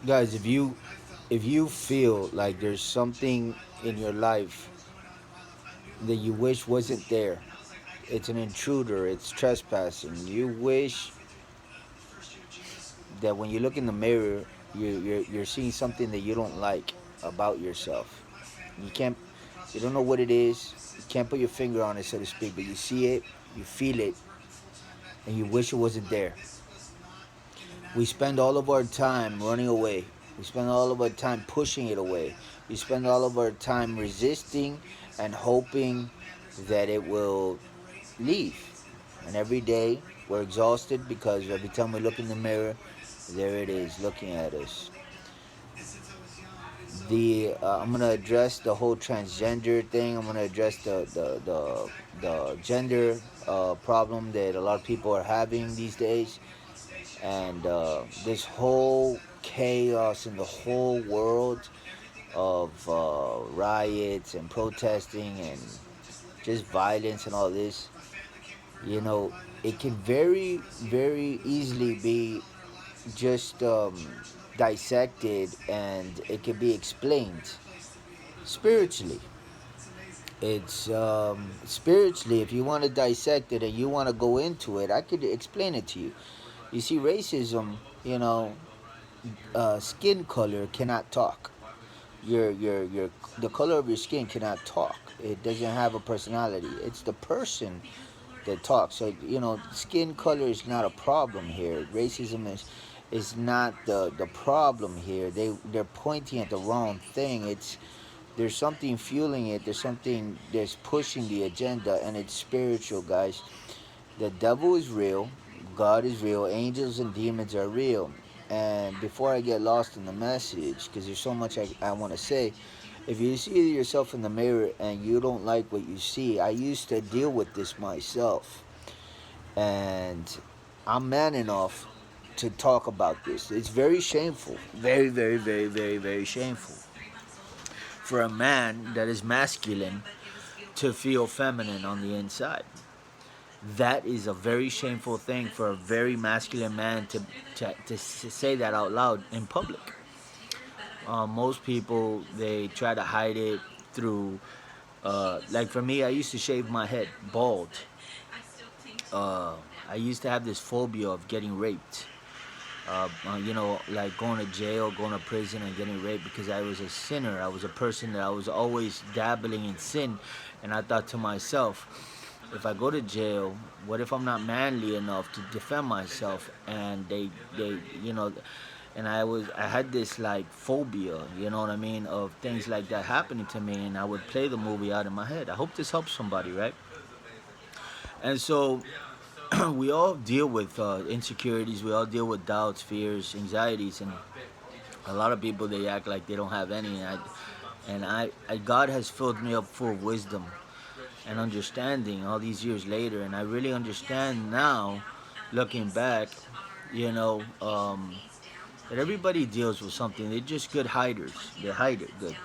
Guys, if you feel like there's something in your life that you wish wasn't there, it's an intruder, it's trespassing. You wish that when you look in the mirror, you're seeing something that you don't like about yourself. You can't, you don't know what it is. You can't put your finger on it, so to speak, but you see it, you feel it, and you wish it wasn't there. We spend all of our time running away. We spend all of our time pushing it away. We spend all of our time resisting and hoping that it will leave. And every day we're exhausted because every time we look in the mirror, there it is looking at us. I'm gonna address the whole transgender thing. I'm gonna address the gender problem that a lot of people are having these days, and this whole chaos in the whole world of riots and protesting and just violence and all this. You know, it can very easily be just dissected, and it can be explained spiritually. It's spiritually, if you want to dissect it and you want to go into it, I could explain it to you. You see, racism, you know, skin color cannot talk. Your the color of your skin cannot talk. It doesn't have a personality. It's the person that talks. So skin color is not a problem here. Racism is not the problem here. They're pointing at the wrong thing. It's There's something fueling it. There's something that's pushing the agenda, and it's spiritual, guys. The devil is real. God is real. Angels and demons are real. And before I get lost in the message, because there's so much I want to say, if you see yourself in the mirror and you don't like what you see, I used to deal with this myself. And I'm man enough to talk about this. It's very shameful. Very shameful for a man that is masculine to feel feminine on the inside. That is a very shameful thing for a very masculine man to say that out loud in public. Most people, they try to hide it through, like for me, I used to shave my head bald. Uh, I used to have this phobia of getting raped. Like going to jail, going to prison, and getting raped because I was a sinner. I was a person that I was always dabbling in sin, and I thought to myself, if I go to jail, what if I'm not manly enough to defend myself? And and I had this like phobia, you know what I mean, of things like that happening to me, and I would play the movie out in my head. I hope this helps somebody, right? And so we all deal with insecurities. We all deal with doubts, fears, anxieties, and a lot of people, they act like they don't have any. God has filled me up full of wisdom and understanding all these years later, and I really understand now, looking back, you know, that everybody deals with something. They're just good hiders. They hide it good.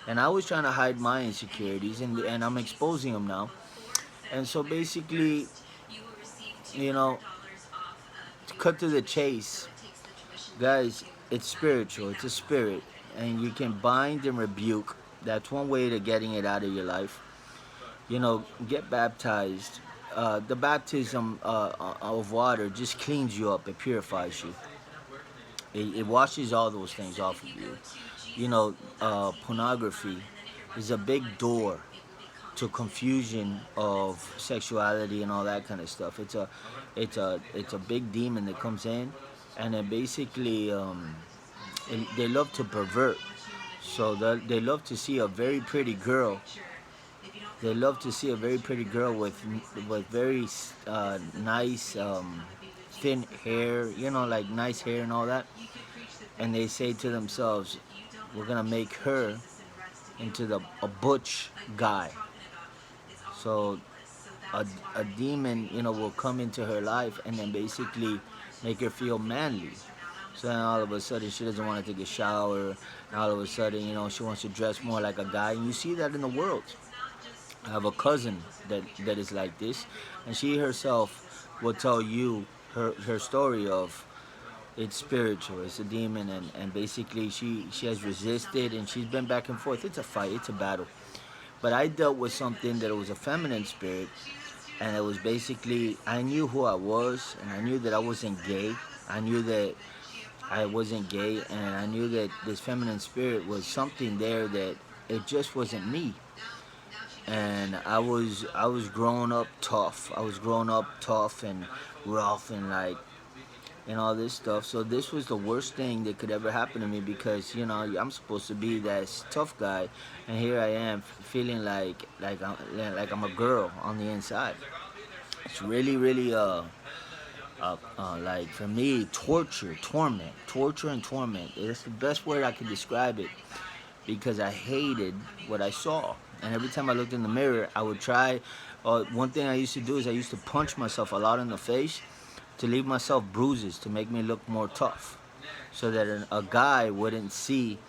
And I was trying to hide my insecurities, and I'm exposing them now. And so basically, you know, to cut to the chase, guys, it's spiritual. It's a spirit, and you can bind and rebuke. That's one way to getting it out of your life. Get baptized. The baptism of water just cleans you up. It purifies you. It washes all those things off of you. Pornography is a big door to confusion of sexuality and all that kind of stuff. It's a big demon that comes in, and it basically they love to pervert. So they love to see a very pretty girl. They love to see a very pretty girl with very nice thin hair, like nice hair and all that. And they say to themselves, "We're gonna make her into a butch guy." So a demon, will come into her life and then basically make her feel manly. So then all of a sudden she doesn't want to take a shower. And all of a sudden, she wants to dress more like a guy. And you see that in the world. I have a cousin that is like this, and she herself will tell you her story of It's spiritual. It's a demon, and basically she has resisted, and she's been back and forth. It's a fight. It's a battle. But I dealt with something that was a feminine spirit, and it was basically I knew who I was, and I knew that I wasn't gay. I knew that I wasn't gay, and I knew that this feminine spirit was something there that it just wasn't me. And I was growing up tough. I was growing up tough and rough and like and all this stuff. So this was the worst thing that could ever happen to me because I'm supposed to be that tough guy, and here I am feeling like I'm a girl on the inside. It's really really like for me torture and torment. It's the best word I can describe it because I hated what I saw. And every time I looked in the mirror, I would try. One thing I used to do is I used to punch myself a lot in the face to leave myself bruises to make me look more tough, so that a guy wouldn't see.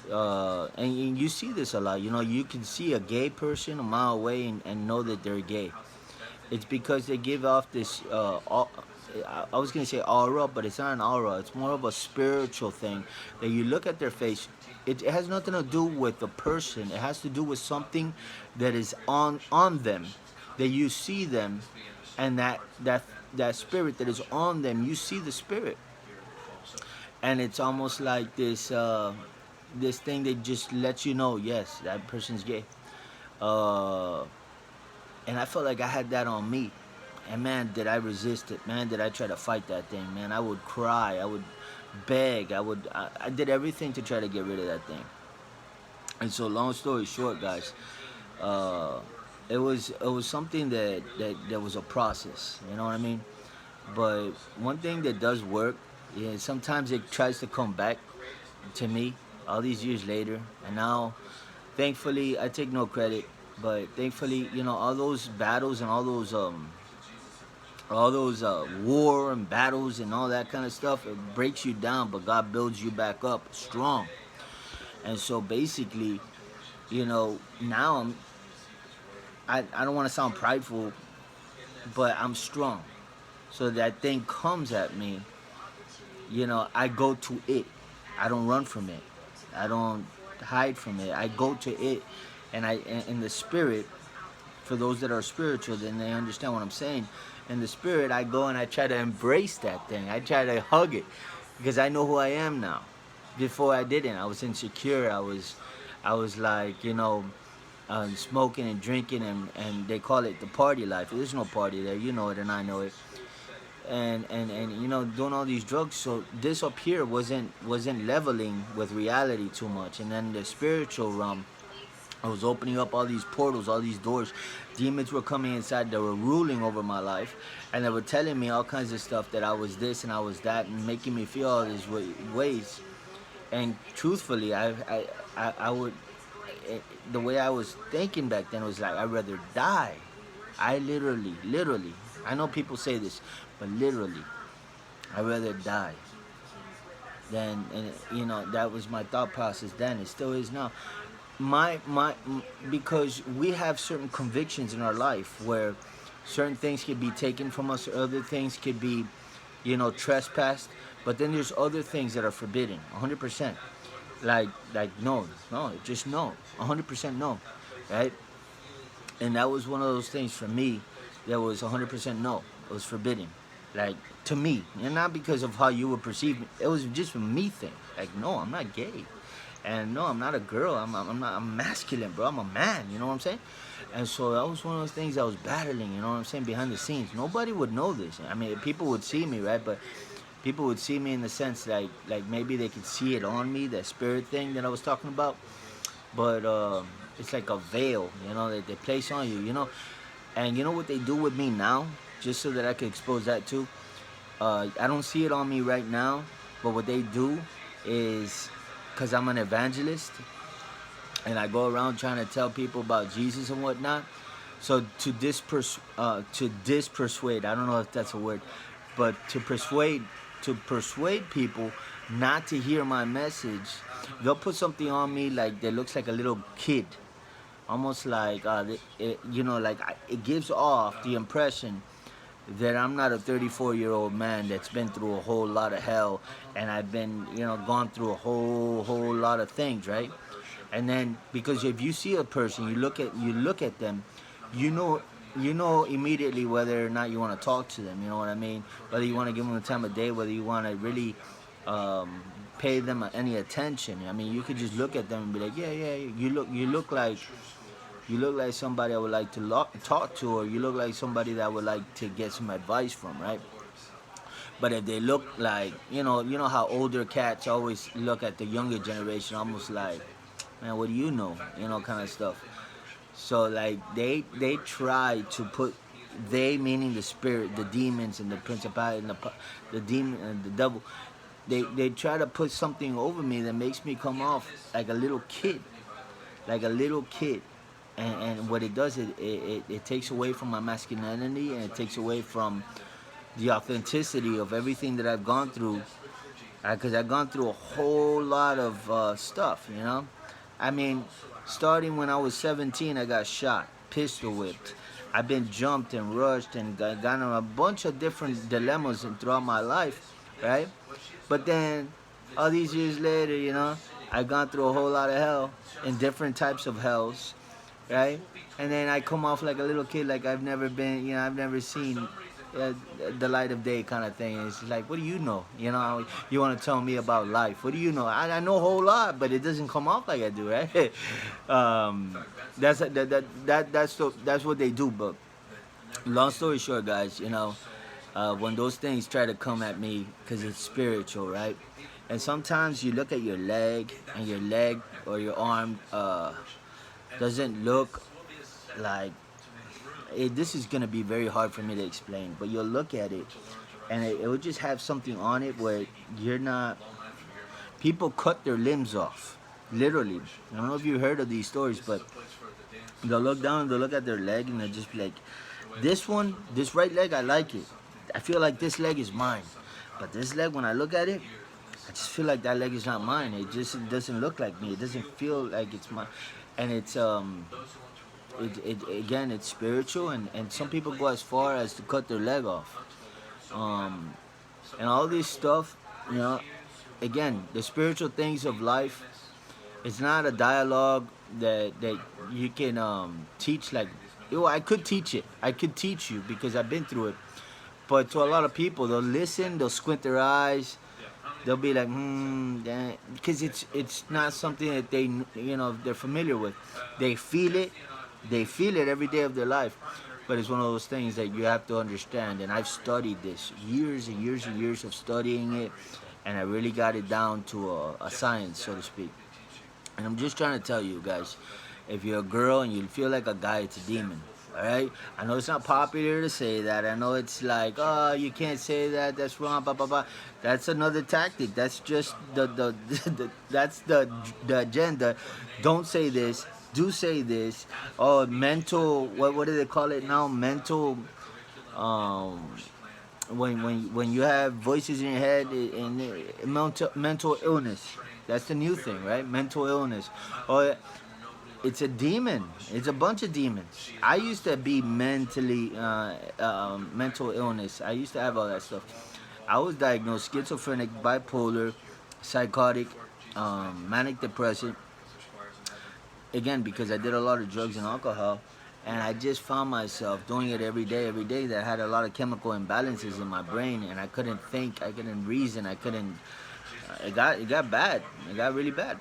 And you see this a lot. You can see a gay person a mile away and know that they're gay. It's because they give off this. I was gonna say aura, but it's not an aura. It's more of a spiritual thing. That you look at their face, it has nothing to do with the person. It has to do with something that is on them. That you see them, and that spirit that is on them, you see the spirit, and it's almost like this thing that just lets you know, yes, that person's gay. Uh, and I felt like I had that on me. And man, did I resist it? Man, did I try to fight that thing? Man, I would cry. I would beg. I did everything to try to get rid of that thing. And so, long story short, guys, uh, it was something that was a process. You know what I mean? But one thing that does work, yeah, sometimes it tries to come back to me all these years later, and now, thankfully, I take no credit, but thankfully, all those battles and all those war and battles and all that kind of stuff, it breaks you down, but God builds you back up strong. And so basically, now I don't want to sound prideful, but I'm strong. So that thing comes at me, I go to it. I don't run from it. I don't hide from it. I go to it, and in the spirit. For those that are spiritual, then they understand what I'm saying. In the spirit, I go and I try to embrace that thing. I try to hug it because I know who I am now. Before I didn't. I was insecure. I was like, smoking and drinking, and they call it the party life. There's no party there. You know it, and I know it. And doing all these drugs. So this up here wasn't leveling with reality too much. And then the spiritual realm, I was opening up all these portals, all these doors. Demons were coming inside. They were ruling over my life, and they were telling me all kinds of stuff that I was this and I was that, and making me feel all these ways. And truthfully, I would, the way I was thinking back then was like I'd rather die. I literally. I know people say this, but literally, I'd rather die than, and that was my thought process then. It still is now. Because we have certain convictions in our life where certain things could be taken from us, other things could be trespassed, but then there's other things that are forbidden 100%, like no, just no, 100% no, right? And that was one of those things for me that was 100% no. It was forbidden, like, to me, and not because of how you would perceive me. It was just a me thing, like, no, I'm not gay. And no, I'm not a girl. I'm not. I'm masculine, bro. I'm a man. You know what I'm saying? And so that was one of those things I was battling. You know what I'm saying? Behind the scenes, nobody would know this. I mean, people would see me, right? But people would see me in the sense like maybe they could see it on me, that spirit thing that I was talking about. But it's like a veil, that they place on you, And you know what they do with me now, just so that I could expose that too. I don't see it on me right now, but what they do is, because I'm an evangelist and I go around trying to tell people about Jesus and whatnot. So to dispersuade, I don't know if that's a word, but to persuade people not to hear my message, they'll put something on me like that looks like a little kid, almost like it gives off the impression that I'm not a 34-year-old man that's been through a whole lot of hell, and I've been, gone through a whole lot of things, right? And then because if you see a person, you look at them, you know you know immediately whether or not you want to talk to them. You know what I mean? Whether you want to give them the time of day, whether you want to really um, pay them any attention. I mean, you could just look at them and be like, yeah, yeah, you look like somebody I would like to talk to, or you look like somebody that I would like to get some advice from, right? But if they look like, you know how older cats always look at the younger generation, almost like, man, what do you know? Kind of stuff. So like they try to put, they meaning the spirit, the demons and the principality and the demon and the devil. They try to put something over me that makes me come off like a little kid, like a little kid. And what it does, it takes away from my masculinity, and it takes away from the authenticity of everything that I've gone through, because I've gone through a whole lot of stuff. I mean, starting when I was 17, I got shot, pistol whipped. I've been jumped and rushed and gotten a bunch of different dilemmas throughout my life, right? But then, all these years later, I've gone through a whole lot of hell, in different types of hells, right? And then I come off like a little kid, like I've never been, I've never seen uh, the light of day, kind of thing. It's like, what do you know? You want to tell me about life? What do you know? I know a whole lot, but it doesn't come off like I do, right? um, that's what they do. But long story short, guys, when those things try to come at me, because it's spiritual, right? And sometimes you look at your leg, and your leg or your arm doesn't look like this is gonna be very hard for me to explain, but you'll look at it, and it will just have something on it where you're not. People cut their limbs off, literally. I don't know if you heard of these stories, but they'll look down, they'll look at their leg, and they'll just be like, this right leg, I like it. I feel like this leg is mine, but this leg, when I look at it, I just feel like that leg is not mine. It doesn't look like me. It doesn't feel like it's mine, and again, it's spiritual, and some people go as far as to cut their leg off, um, and all this stuff. You know, again, the spiritual things of life. It's not a dialogue that you can teach. Like, I could teach it. I could teach you because I've been through it. But to a lot of people, they'll listen, they'll squint their eyes, they'll be like, because it's not something that they're familiar with. They feel it every day of their life. But it's one of those things that you have to understand. And I've studied this, years and years and years of studying it, and I really got it down to a science, so to speak. And I'm just trying to tell you guys, if you're a girl and you feel like a guy, it's a demon. All right. I know it's not popular to say that. I know it's like, oh, you can't say that. That's wrong. Blah blah blah. That's another tactic. That's just that's the agenda. Don't say this. Do say this. Oh, mental. What do they call it now? Mental. Um, when you have voices in your head, and mental illness. That's the new thing, right? Mental illness. Or it's a demon. It's a bunch of demons. I used to be mental illness. I used to have all that stuff. I was diagnosed schizophrenic, bipolar, psychotic, manic depressive. Again, because I did a lot of drugs and alcohol, and I just found myself doing it every day, every day. That had a lot of chemical imbalances in my brain, and I couldn't think, I couldn't reason, I couldn't. It got bad. It got really bad.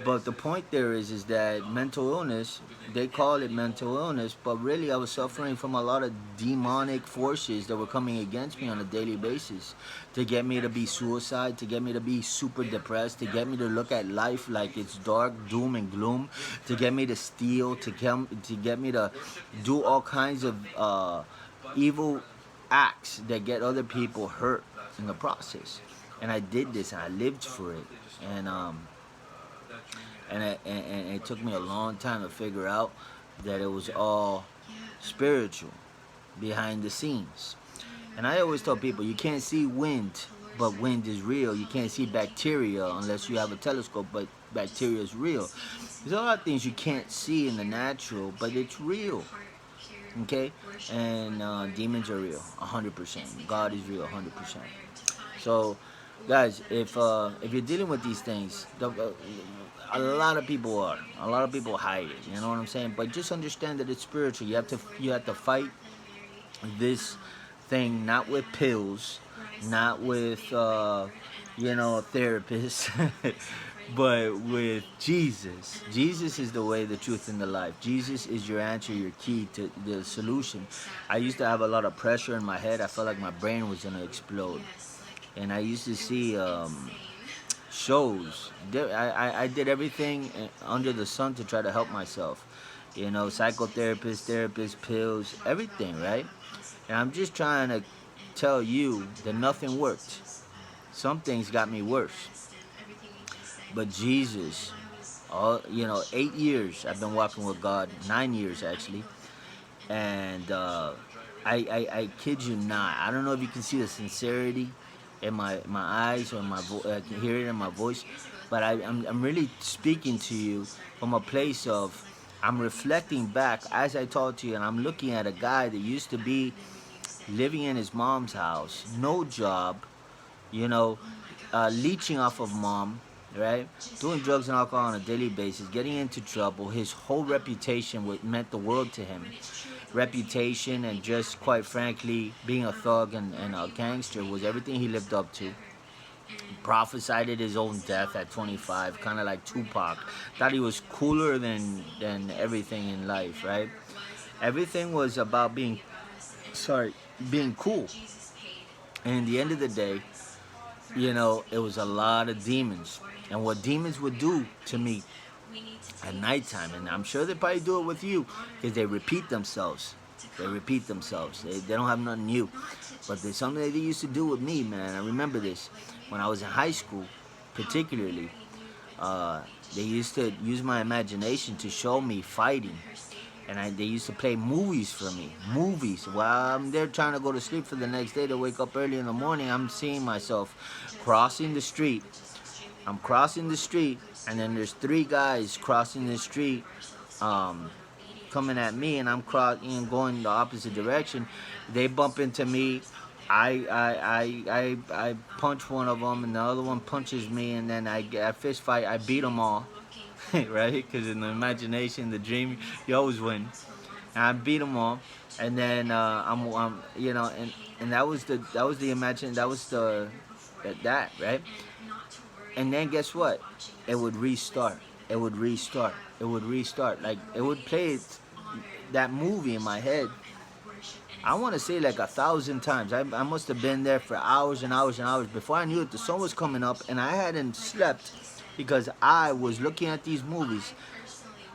But the point there is that mental illness, they call it mental illness, but really I was suffering from a lot of demonic forces that were coming against me on a daily basis to get me to be suicide, to get me to be super depressed, to get me to look at life like it's dark, doom and gloom, to get me to steal, to get me to do all kinds of evil acts that get other people hurt in the process. And I did this, and I lived for it, and it took me a long time to figure out that it was all spiritual behind the scenes. And I always tell people, you can't see wind, but wind is real. You can't see bacteria unless you have a telescope, but bacteria is real. There's a lot of things you can't see in the natural, but it's real. Okay, and demons are real, 100%. God is real, 100%. So, guys, if you're dealing with these things, a lot of people are. A lot of people hide it. You know what I'm saying? But just understand that it's spiritual. You have to fight this thing not with pills, not with a therapist, but with Jesus. Jesus is the way, the truth, and the life. Jesus is your answer, your key to the solution. I used to have a lot of pressure in my head. I felt like my brain was gonna explode, and I used to see shows. I did everything under the sun to try to help myself. Psychotherapist, therapist, pills, everything, right? And I'm just trying to tell you that nothing worked. Some things got me worse. But Jesus, 8 years I've been walking with God, 9 years actually. And I kid you not. I don't know if you can see the sincerity in my eyes or I can hear it in my voice, but I'm really speaking to you from a place of I'm reflecting back as I talk to you, and I'm looking at a guy that used to be living in his mom's house, no job, you know, leeching off of mom, right? Doing drugs and alcohol on a daily basis, getting into trouble. His whole reputation meant the world to him. Reputation and just quite frankly, being a thug and a gangster was everything he lived up to. Prophesied his own death at 25, kind of like Tupac. Thought he was cooler than everything in life, right? Everything was about being cool. And in the end of the day, it was a lot of demons. And what demons would do to me at nighttime, and I'm sure they probably do it with you, is they repeat themselves. They repeat themselves. They don't have nothing new. But there's something that they used to do with me, man. I remember this. When I was in high school, particularly, uh, they used to use my imagination to show me fighting. And they used to play movies for me. Movies. While I'm there trying to go to sleep for the next day to wake up early in the morning, I'm seeing myself crossing the street. I'm crossing the street, and then there's three guys crossing the street, um, coming at me, and I'm crossing, going the opposite direction. They bump into me. I punch one of them, and the other one punches me, and then I get a fist fight. I beat them all, right? Because in the imagination, the dream, you always win. And I beat them all, and then and that was the imagine, that was that, right? And then guess what? It would restart. It would restart. It would restart. Like it would play that movie in my head. I want to say like 1,000 times. I must have been there for hours and hours and hours before I knew it. The sun was coming up, and I hadn't slept because I was looking at these movies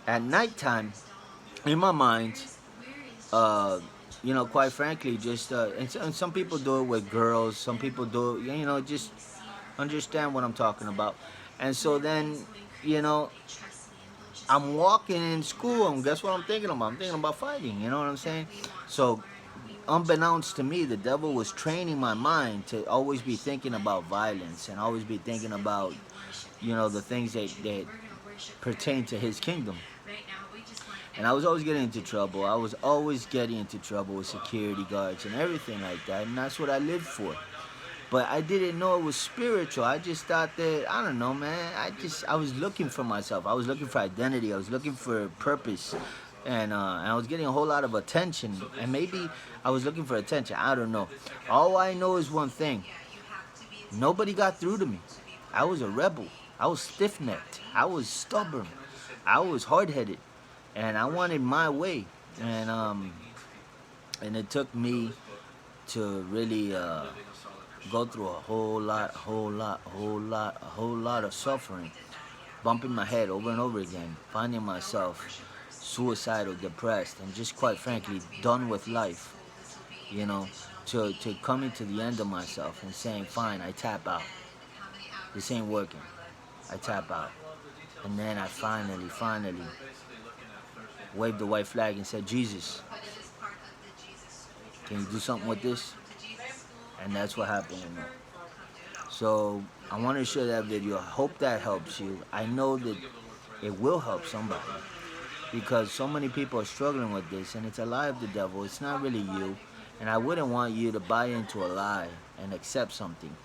at nighttime in my mind. Quite frankly, just and some people do it with girls. Some people do, just understand what I'm talking about. And so then, you know, I'm walking in school, and guess what I'm thinking about? I'm thinking about fighting. You know what I'm saying? So, unbeknownst to me, the devil was training my mind to always be thinking about violence and always be thinking about, the things that pertain to his kingdom. And I was always getting into trouble. I was always getting into trouble with security guards and everything like that. And that's what I lived for. But I didn't know it was spiritual. I just thought that, I don't know, man. I was looking for myself. I was looking for identity. I was looking for purpose. And I was getting a whole lot of attention. And maybe I was looking for attention. I don't know. All I know is one thing. Nobody got through to me. I was a rebel. I was stiff-necked. I was stubborn. I was hard-headed. And I wanted my way. And it took me to really go through a whole lot of suffering, bumping my head over and over again, finding myself suicidal, depressed, and just quite frankly done with life. To coming to the end of myself and saying, fine, I tap out. This ain't working. I tap out. And then I finally waved the white flag and said, Jesus, can you do something with this? And that's what happened with me. So I want to share that video. I hope that helps you. I know that it will help somebody. because so many people are struggling with this, and it's a lie of the devil. It's not really you, and I wouldn't want you to buy into a lie and accept something.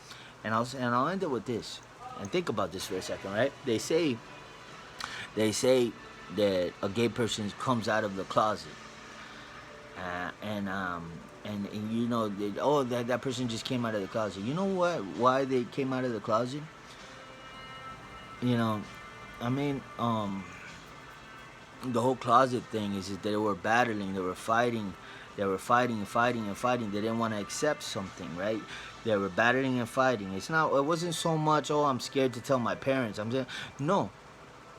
And I'll end it with this, and think about this for a second, right? They say that a gay person comes out of the closet, uh, and um and you know that person just came out of the closet. You know what? Why they came out of the closet? You know, I mean, the whole closet thing is that they were battling, they were fighting and fighting and fighting. They didn't want to accept something, right? They were battling and fighting. It wasn't so much, oh, I'm scared to tell my parents. I'm saying, no.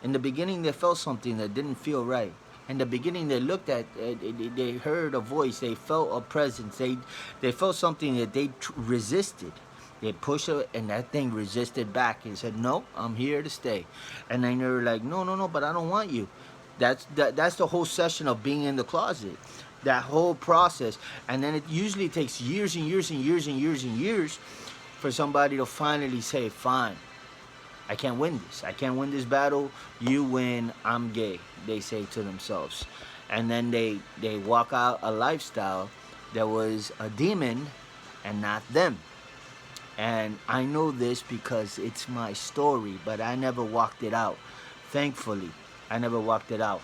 In the beginning, they felt something that didn't feel right. In the beginning, they looked at, they heard a voice, they felt a presence, they felt something that they resisted. They pushed it, and that thing resisted back and said, "No, I'm here to stay." And then they were like, "No, no, no, but I don't want you." That's the whole session of being in the closet. That whole process, and then it usually takes years and years and years and years and years for somebody to finally say, "Fine, I can't win this. I can't win this battle. You win. I'm gay," they say to themselves. And then they walk out a lifestyle that was a demon and not them. And I know this because it's my story, but I never walked it out. Thankfully, I never walked it out.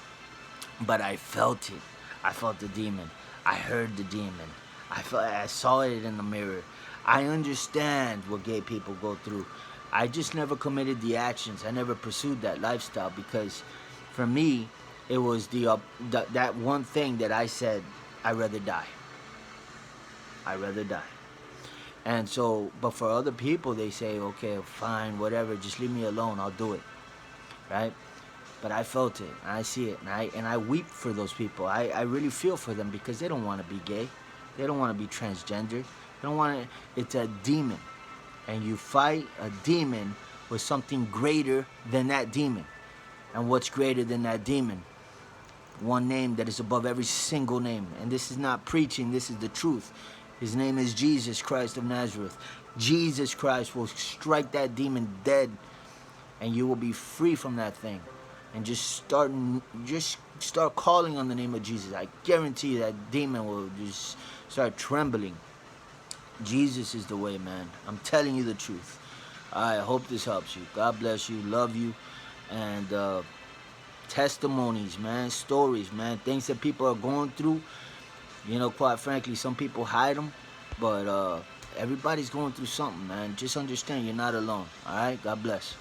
But I felt it. I felt the demon. I heard the demon. I saw it in the mirror. I understand what gay people go through. I just never committed the actions. I never pursued that lifestyle because for me, it was that one thing that I said, I'd rather die. I'd rather die. And so, but for other people, they say, okay, fine, whatever, just leave me alone, I'll do it, right? But I felt it, and I see it, and I weep for those people. I really feel for them because they don't want to be gay, they don't want to be transgender, they don't want to. It's a demon, and you fight a demon with something greater than that demon. And what's greater than that demon? One name that is above every single name. And this is not preaching, this is the truth. His name is Jesus Christ of Nazareth. Jesus Christ will strike that demon dead, and you will be free from that thing. And just start calling on the name of Jesus. I guarantee you that demon will just start trembling. Jesus is the way, man. I'm telling you the truth. I hope this helps you. God bless you. Love you. And testimonies, man. Stories, man. Things that people are going through. You know, quite frankly, some people hide them. But everybody's going through something, man. Just understand you're not alone. All right? God bless.